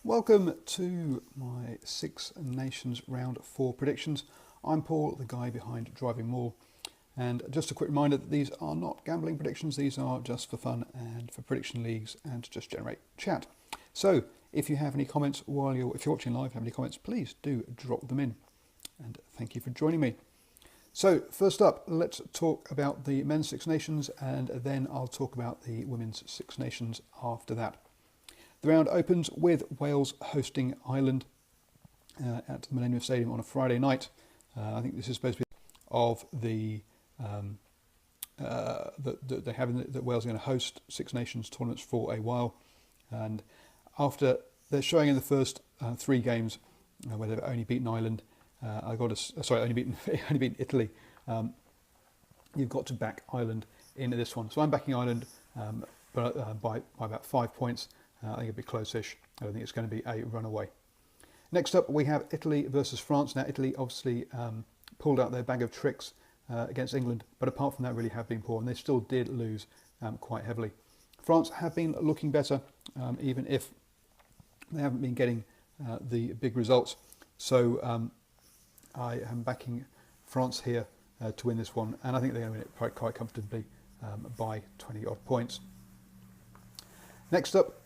Welcome to my Six Nations Round 4 predictions. I'm Paul, the guy behind DrivingMaul, and just a quick reminder that these are not gambling predictions, these are just for fun and for prediction leagues and to just generate chat. So if you have any comments if you're watching live, have any comments, please do drop them in. And thank you for joining me. So first up, let's talk about the men's Six Nations, and then I'll talk about the women's Six Nations after that. The round opens with Wales hosting Ireland at the Millennium Stadium on a Friday night. I think this is supposed to be of the that Wales are going to host Six Nations tournaments for a while, and after they're showing in the first 3 games where they've only beaten Ireland, only beaten Italy. You've got to back Ireland in this one. So I'm backing Ireland, but by about 5 points. I think it'll be close-ish. I don't think it's going to be a runaway. Next up, we have Italy versus France. Now, Italy obviously pulled out their bag of tricks against England, but apart from that, really have been poor, and they still did lose quite heavily. France have been looking better, even if they haven't been getting the big results. So I am backing France here to win this one, and I think they're going to win it quite comfortably by 20-odd points. Next up,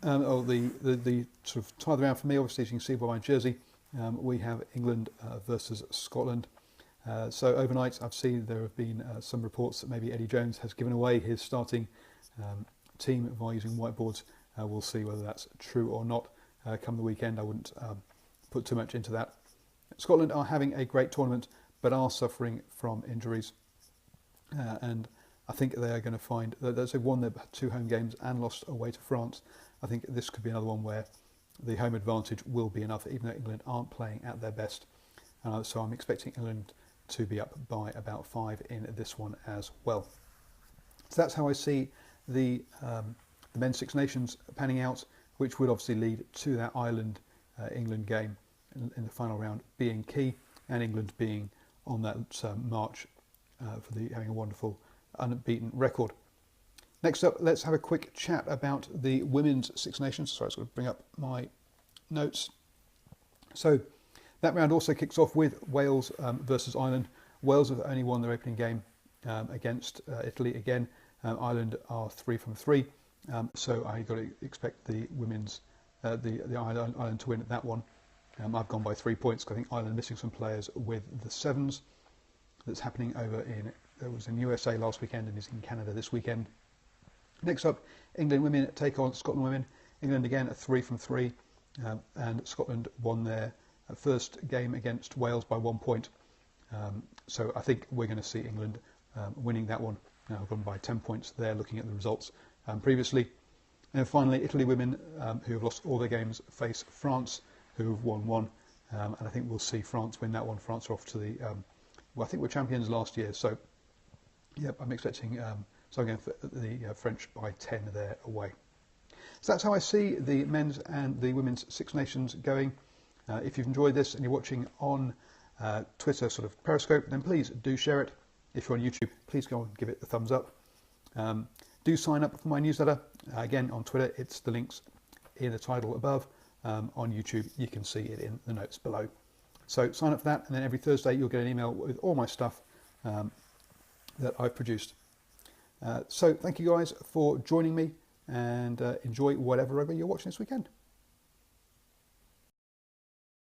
the sort of tie of the round for me, obviously, as you can see by my jersey, we have England versus Scotland. So overnight, I've seen there have been some reports that maybe Eddie Jones has given away his starting team by using whiteboards. We'll see whether that's true or not come the weekend. I wouldn't put too much into that. Scotland are having a great tournament, but are suffering from injuries. And I think they are going to find that they've won their 2 home games and lost away to France. I think this could be another one where the home advantage will be enough, even though England aren't playing at their best. So I'm expecting England to be up by about 5 in this one as well. So that's how I see the men's Six Nations panning out, which would obviously lead to that Ireland-England game in the final round being key, and England being on that march for having a wonderful unbeaten record. Next up, let's have a quick chat about the women's Six Nations. Sorry, I was going to bring up my notes. So that round also kicks off with Wales versus Ireland. Wales have only won their opening game against Italy again. Ireland are 3 from 3, so I got to expect the women's Ireland to win that one. I've gone by 3 points because I think Ireland are missing some players with the sevens. That's happening it was in USA last weekend and is in Canada this weekend. Next up, England women take on Scotland women. England again are 3 from 3, and Scotland won their first game against Wales by 1 point. So I think we're going to see England winning that one. I've gone by 10 points there, looking at the results previously. And finally, Italy women, who have lost all their games, face France, who have won 1. And I think we'll see France win that one. France are off to the... I think we're champions last year, so yep, I'm expecting... So I'm going for the French by 10 there away. So that's how I see the men's and the women's Six Nations going. If you've enjoyed this and you're watching on Twitter, sort of Periscope, then please do share it. If you're on YouTube, please go and give it a thumbs up. Do sign up for my newsletter. Again, on Twitter, it's the links in the title above. On YouTube, you can see it in the notes below. So sign up for that, and then every Thursday you'll get an email with all my stuff that I've produced. So thank you guys for joining me, and enjoy whatever rugby you're watching this weekend.